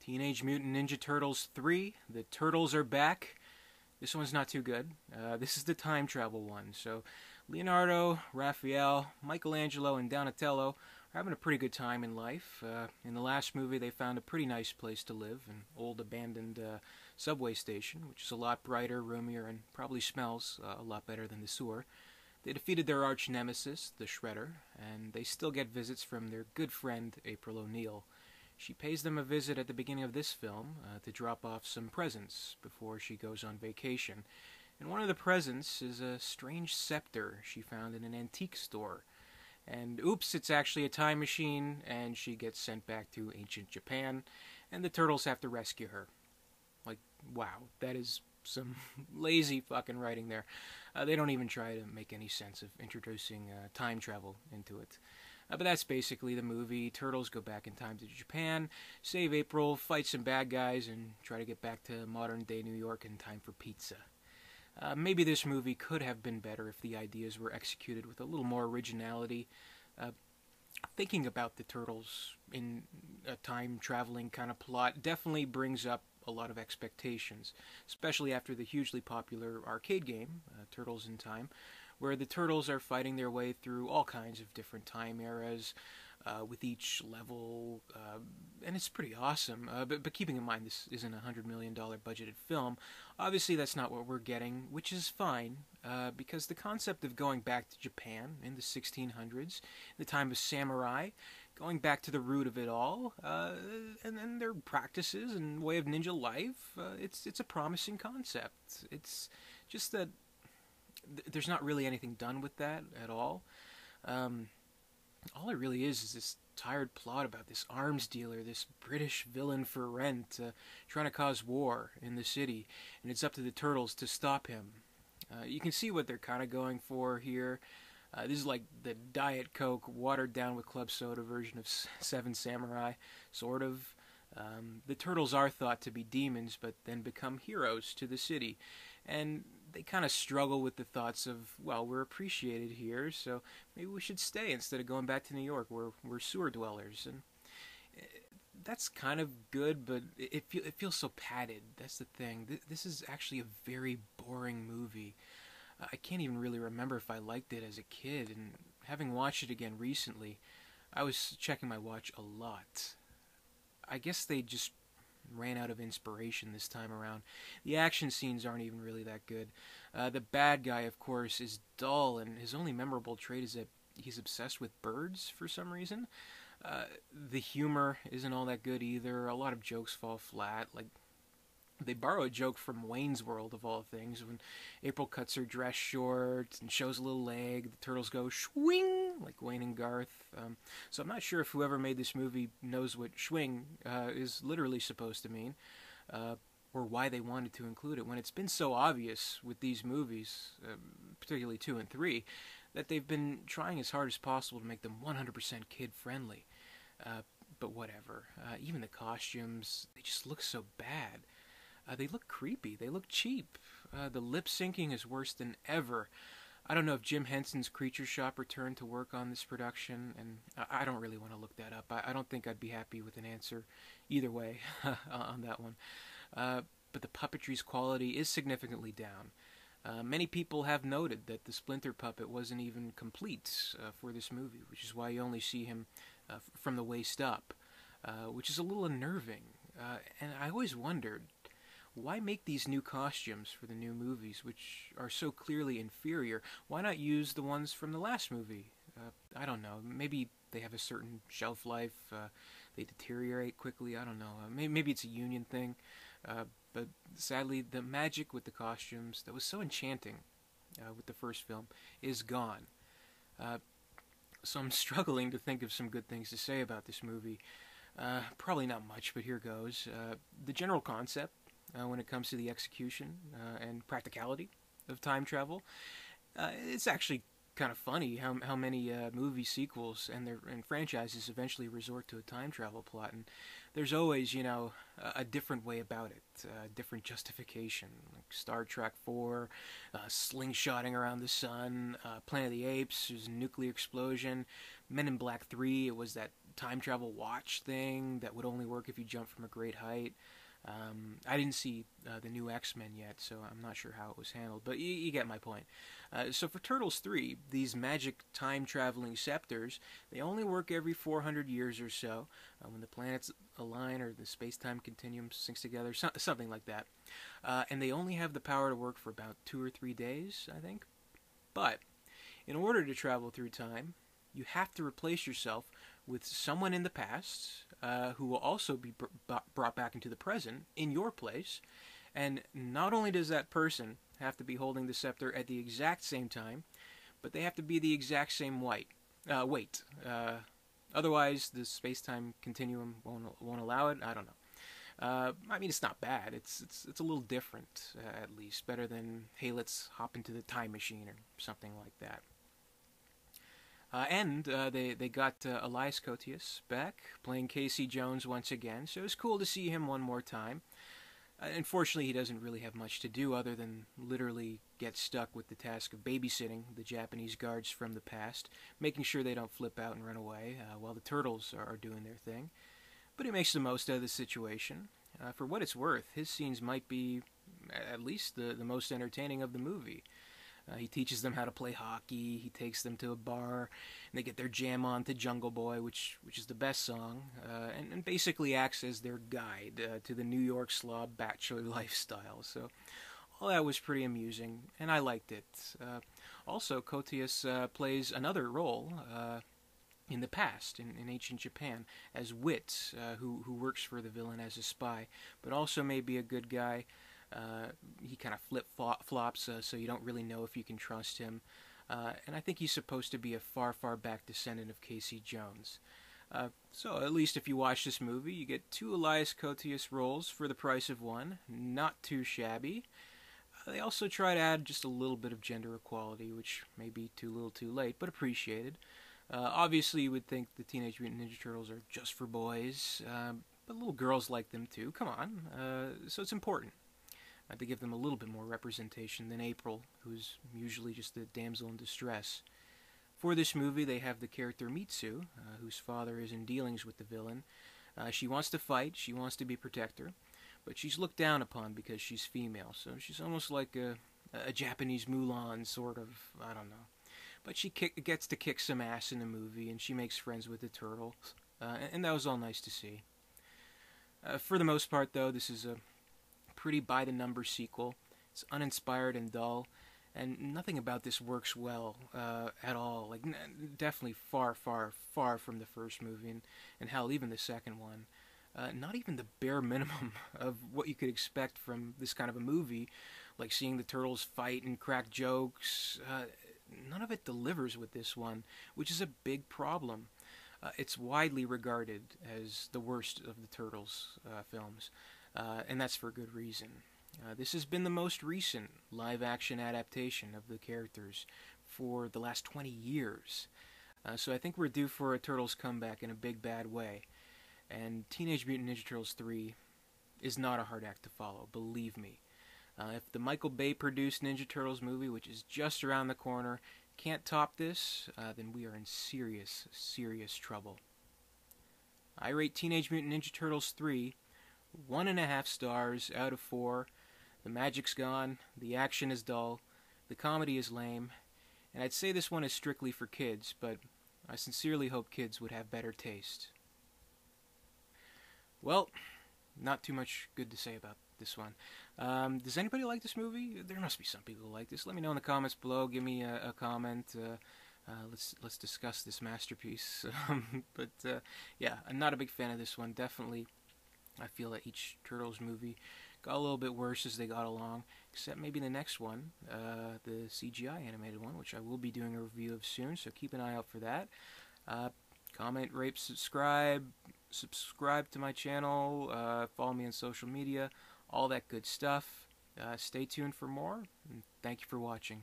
Teenage Mutant Ninja Turtles 3, The Turtles Are Back. This one's not too good. This is the time travel one. So Leonardo, Raphael, Michelangelo, and Donatello are having a pretty good time in life. In the last movie, they found a pretty nice place to live, an old abandoned subway station, which is a lot brighter, roomier, and probably smells a lot better than the sewer. They defeated their arch nemesis, the Shredder, and they still get visits from their good friend, April O'Neil. She pays them a visit at the beginning of this film to drop off some presents before she goes on vacation. And one of the presents is a strange scepter she found in an antique store. And oops, it's actually a time machine, and she gets sent back to ancient Japan, and the turtles have to rescue her. Like, wow, that is some lazy fucking writing there. They don't even try to make any sense of introducing time travel into it. But that's basically the movie. Turtles go back in time to Japan, save April, fight some bad guys, and try to get back to modern-day New York in time for pizza. Maybe this movie could have been better if the ideas were executed with a little more originality. Thinking about the Turtles in a time-traveling kind of plot definitely brings up a lot of expectations, especially after the hugely popular arcade game, Turtles in Time, where the Turtles are fighting their way through all kinds of different time eras with each level, and it's pretty awesome. But keeping in mind this isn't a $100 million budgeted film, obviously that's not what we're getting, which is fine, because the concept of going back to Japan in the 1600s, the time of samurai, going back to the root of it all, and then their practices and way of ninja life, it's a promising concept. It's just that there's not really anything done with that at all. All it really is this tired plot about this arms dealer, this British villain for rent, trying to cause war in the city, and it's up to the Turtles to stop him. You can see what they're kind of going for here. This is like the Diet Coke, watered down with club soda version of Seven Samurai, sort of. The Turtles are thought to be demons, but then become heroes to the city. And they kind of struggle with the thoughts of, well, we're appreciated here, so maybe we should stay instead of going back to New York where we're sewer dwellers. And that's kind of good, but it feels so padded. That's the thing. This is actually a very boring movie. I can't even really remember if I liked it as a kid, and having watched it again recently, I was checking my watch a lot. I guess they just ran out of inspiration this time around. The action scenes aren't even really that good. The bad guy, of course, is dull, and his only memorable trait is that he's obsessed with birds for some reason. The humor isn't all that good either. A lot of jokes fall flat. Like, they borrow a joke from Wayne's World, of all things, when April cuts her dress short and shows a little leg. The Turtles go swing, like Wayne and Garth. So I'm not sure if whoever made this movie knows what swing is literally supposed to mean, or why they wanted to include it, when it's been so obvious with these movies, particularly 2 and 3, that they've been trying as hard as possible to make them 100% kid-friendly. But whatever. Even the costumes, they just look so bad. They look creepy. They look cheap. The lip syncing is worse than ever. I don't know if Jim Henson's Creature Shop returned to work on this production, and I don't really want to look that up. I don't think I'd be happy with an answer either way on that one. But the puppetry's quality is significantly down. Many people have noted that the Splinter puppet wasn't even complete for this movie, which is why you only see him from the waist up, which is a little unnerving. And I always wondered, why make these new costumes for the new movies, which are so clearly inferior? Why not use the ones from the last movie? I don't know. Maybe they have a certain shelf life. They deteriorate quickly. I don't know. Maybe it's a union thing. But sadly, the magic with the costumes that was so enchanting with the first film is gone. So I'm struggling to think of some good things to say about this movie. Probably not much, but here goes. The general concept, when it comes to the execution and practicality of time travel, it's actually kind of funny how many movie sequels and franchises eventually resort to a time travel plot, and there's always, a different way about it, a different justification. Like Star Trek 4, slingshotting around the sun, Planet of the Apes, there's a nuclear explosion. Men in Black 3, it was that time travel watch thing that would only work if you jump from a great height. I didn't see the new X-Men yet, so I'm not sure how it was handled, but you get my point. So for Turtles 3, these magic time-traveling scepters, they only work every 400 years or so, when the planets align or the space-time continuum sinks together, something like that. And they only have the power to work for about 2 or 3 days, I think. But in order to travel through time, you have to replace yourself with someone in the past who will also be brought back into the present in your place. And not only does that person have to be holding the scepter at the exact same time, but they have to be the exact same weight. Otherwise, the space-time continuum won't allow it. I don't know. I mean, it's not bad. It's a little different, at least. Better than, hey, let's hop into the time machine or something like that. And they got Elias Koteas back, playing Casey Jones once again, so it was cool to see him one more time. Unfortunately, he doesn't really have much to do other than literally get stuck with the task of babysitting the Japanese guards from the past, making sure they don't flip out and run away while the Turtles are doing their thing. But he makes the most out of the situation. For what it's worth, his scenes might be at least the most entertaining of the movie. He teaches them how to play hockey, he takes them to a bar, and they get their jam on to Jungle Boy, which is the best song, and basically acts as their guide to the New York slob bachelor lifestyle. So all that was pretty amusing, and I liked it. Also, Koteas plays another role in the past, in ancient Japan, as Wit, who works for the villain as a spy, but also may be a good guy. He kind of flip-flops, so you don't really know if you can trust him. And I think he's supposed to be a far, far back descendant of Casey Jones. So at least if you watch this movie, you get 2 Elias Koteas roles for the price of 1. Not too shabby. They also try to add just a little bit of gender equality, which may be too little too late, but appreciated. Obviously, you would think the Teenage Mutant Ninja Turtles are just for boys, but little girls like them too. Come on. So it's important to give them a little bit more representation than April, who's usually just a damsel in distress. For this movie, they have the character Mitsu, whose father is in dealings with the villain. She wants to fight, she wants to be protector, but she's looked down upon because she's female, so she's almost like a Japanese Mulan, sort of, I don't know. But she gets to kick some ass in the movie, and she makes friends with the Turtles, and that was all nice to see. For the most part, though, this is a pretty by-the-numbers sequel. It's uninspired and dull, and nothing about this works well at all. Like, definitely far, far, far from the first movie, and hell, even the second one. Not even the bare minimum of what you could expect from this kind of a movie, like seeing the Turtles fight and crack jokes. None of it delivers with this one, which is a big problem. It's widely regarded as the worst of the Turtles films. And that's for good reason. This has been the most recent live-action adaptation of the characters for the last 20 years. So I think we're due for a Turtles comeback in a big bad way. And Teenage Mutant Ninja Turtles 3 is not a hard act to follow, believe me. If the Michael Bay-produced Ninja Turtles movie, which is just around the corner, can't top this, then we are in serious, serious trouble. I rate Teenage Mutant Ninja Turtles 3 1.5 stars out of 4. The magic's gone, the action is dull, the comedy is lame, and I'd say this one is strictly for kids, but I sincerely hope kids would have better taste. Well, not too much good to say about this one. Does anybody like this movie? There must be some people who like this. Let me know in the comments below. Give me a comment. Let's discuss this masterpiece. Yeah, I'm not a big fan of this one. Definitely, I feel that each Turtles movie got a little bit worse as they got along, except maybe the next one, the CGI animated one, which I will be doing a review of soon, so keep an eye out for that. Comment, rate, subscribe to my channel, follow me on social media, all that good stuff. Stay tuned for more, and thank you for watching.